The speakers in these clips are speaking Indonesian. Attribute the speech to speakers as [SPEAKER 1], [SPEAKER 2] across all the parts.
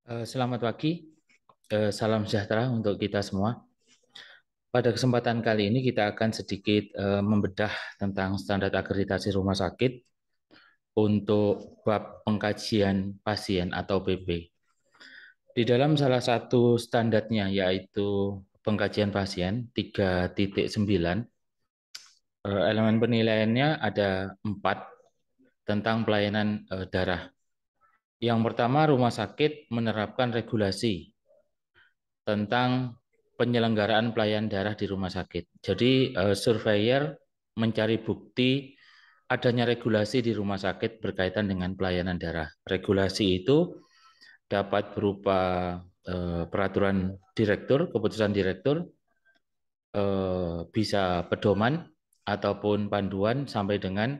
[SPEAKER 1] Selamat pagi, salam sejahtera untuk kita semua. Pada kesempatan kali ini kita akan sedikit membedah tentang standar akreditasi rumah sakit untuk bab pengkajian pasien atau PP. Di dalam salah satu standarnya yaitu pengkajian pasien 3.9, elemen penilaiannya ada 4 tentang pelayanan darah. Yang pertama, rumah sakit menerapkan regulasi tentang penyelenggaraan pelayanan darah di rumah sakit. Jadi surveyor mencari bukti adanya regulasi di rumah sakit berkaitan dengan pelayanan darah. Regulasi itu dapat berupa peraturan direktur, keputusan direktur, bisa pedoman ataupun panduan sampai dengan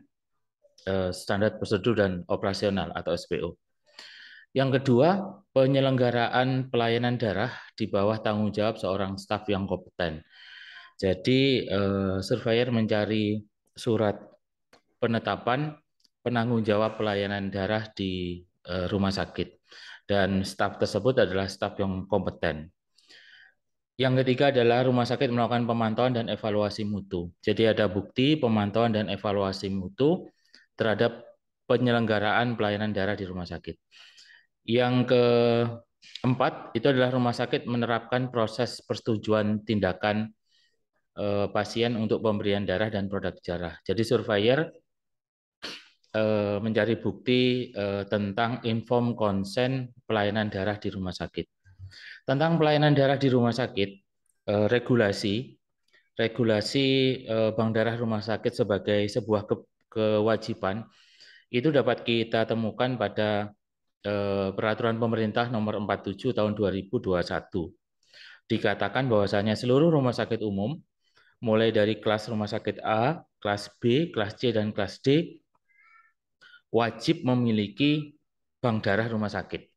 [SPEAKER 1] standar prosedur dan operasional atau SPO. Yang kedua, penyelenggaraan pelayanan darah di bawah tanggung jawab seorang staf yang kompeten. Jadi, surveyor mencari surat penetapan penanggung jawab pelayanan darah di rumah sakit, dan staf tersebut adalah staf yang kompeten. Yang ketiga adalah rumah sakit melakukan pemantauan dan evaluasi mutu. Jadi ada bukti pemantauan dan evaluasi mutu terhadap penyelenggaraan pelayanan darah di rumah sakit. Yang keempat, itu adalah rumah sakit menerapkan proses persetujuan tindakan pasien untuk pemberian darah dan produk darah. Jadi surveyor mencari bukti tentang informed consent pelayanan darah di rumah sakit. Tentang pelayanan darah di rumah sakit, regulasi bank darah rumah sakit sebagai sebuah kewajiban itu dapat kita temukan pada Peraturan Pemerintah Nomor 47 Tahun 2021. Dikatakan bahwasanya seluruh rumah sakit umum, mulai dari kelas rumah sakit A, kelas B, kelas C, dan kelas D, wajib memiliki bank darah rumah sakit.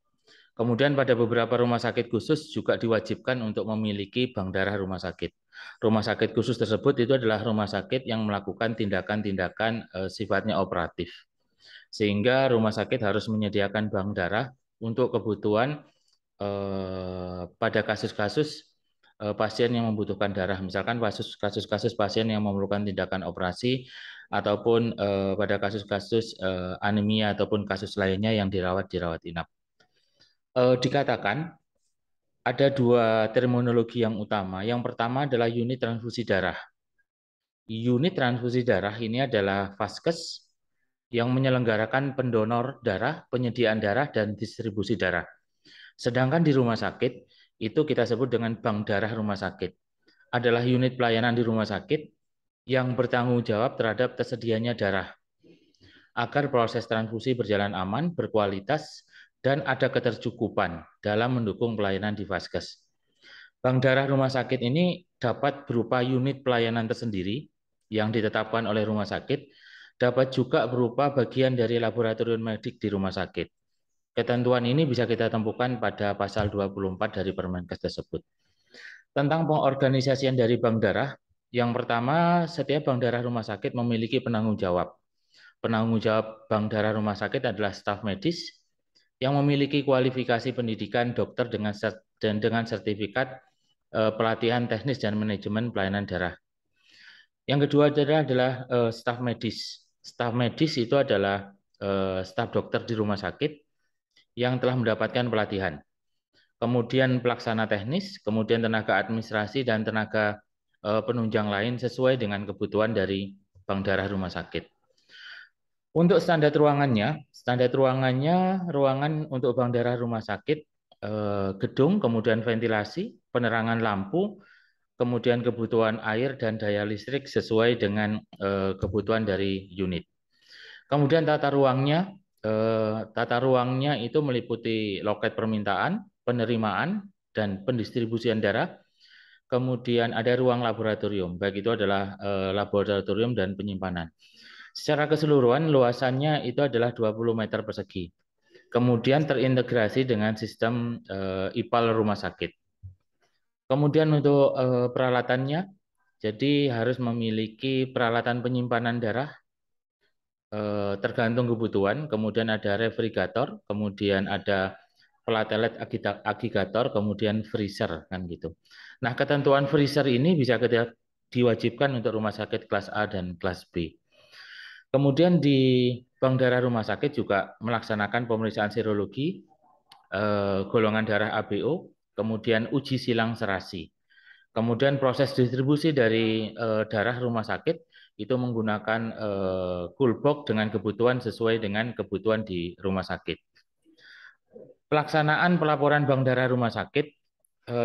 [SPEAKER 1] Kemudian pada beberapa rumah sakit khusus juga diwajibkan untuk memiliki bank darah rumah sakit. Rumah sakit khusus tersebut itu adalah rumah sakit yang melakukan tindakan-tindakan sifatnya operatif. Sehingga rumah sakit harus menyediakan bank darah untuk kebutuhan pada kasus-kasus pasien yang membutuhkan darah. Misalkan kasus-kasus pasien yang memerlukan tindakan operasi ataupun pada kasus-kasus anemia ataupun kasus lainnya yang dirawat inap. Dikatakan ada 2 terminologi yang utama. Yang pertama adalah unit transfusi darah. Unit transfusi darah ini adalah vaskes yang menyelenggarakan pendonor darah, penyediaan darah, dan distribusi darah. Sedangkan di rumah sakit, itu kita sebut dengan bank darah rumah sakit. Adalah unit pelayanan di rumah sakit yang bertanggung jawab terhadap tersedianya darah, agar proses transfusi berjalan aman, berkualitas, dan ada ketercukupan dalam mendukung pelayanan di vaskes. Bank darah rumah sakit ini dapat berupa unit pelayanan tersendiri yang ditetapkan oleh rumah sakit, dapat juga berupa bagian dari laboratorium medik di rumah sakit. Ketentuan ini bisa kita temukan pada pasal 24 dari Permenkes tersebut. Tentang pengorganisasian dari bank darah, yang pertama, setiap bank darah rumah sakit memiliki penanggung jawab. Penanggung jawab bank darah rumah sakit adalah staf medis yang memiliki kualifikasi pendidikan dokter dengan sertifikat pelatihan teknis dan manajemen pelayanan darah. Yang kedua adalah staf medis. Staf medis itu adalah staf dokter di rumah sakit yang telah mendapatkan pelatihan. Kemudian pelaksana teknis, kemudian tenaga administrasi dan tenaga penunjang lain sesuai dengan kebutuhan dari bank darah rumah sakit. Untuk standar ruangannya ruangan untuk bank darah rumah sakit, gedung, kemudian ventilasi, penerangan lampu, kemudian kebutuhan air dan daya listrik sesuai dengan kebutuhan dari unit. Kemudian tata ruangnya itu meliputi loket permintaan, penerimaan, dan pendistribusian darah. Kemudian ada ruang laboratorium, baik itu adalah laboratorium dan penyimpanan. Secara keseluruhan luasannya itu adalah 20 meter persegi. Kemudian terintegrasi dengan sistem IPAL rumah sakit. Kemudian untuk peralatannya, jadi harus memiliki peralatan penyimpanan darah tergantung kebutuhan. Kemudian ada refrigerator, kemudian ada platelet aggregator, kemudian freezer kan gitu. Nah, ketentuan freezer ini bisa diwajibkan untuk rumah sakit kelas A dan kelas B. Kemudian di bank darah rumah sakit juga melaksanakan pemeriksaan serologi, golongan darah ABO, kemudian uji silang serasi. Kemudian proses distribusi dari darah rumah sakit itu menggunakan cool box dengan kebutuhan sesuai dengan kebutuhan di rumah sakit. Pelaksanaan pelaporan bank darah rumah sakit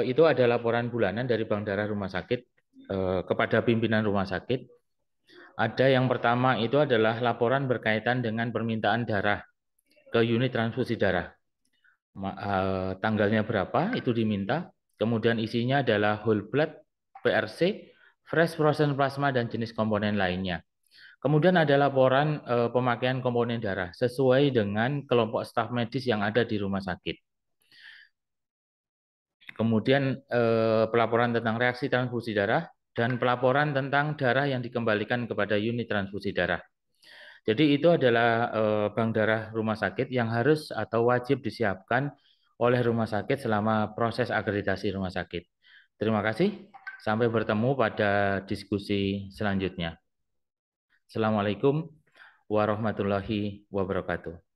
[SPEAKER 1] itu ada laporan bulanan dari bank darah rumah sakit kepada pimpinan rumah sakit. Ada yang pertama itu adalah laporan berkaitan dengan permintaan darah ke unit transfusi darah. Tanggalnya berapa itu diminta. Kemudian isinya adalah whole blood, PRC, fresh frozen plasma, dan jenis komponen lainnya. Kemudian ada laporan pemakaian komponen darah sesuai dengan kelompok staf medis yang ada di rumah sakit. Kemudian pelaporan tentang reaksi transfusi darah dan pelaporan tentang darah yang dikembalikan kepada unit transfusi darah. Jadi itu adalah bank darah rumah sakit yang harus atau wajib disiapkan oleh rumah sakit selama proses akreditasi rumah sakit. Terima kasih. Sampai bertemu pada diskusi selanjutnya. Assalamualaikum warahmatullahi wabarakatuh.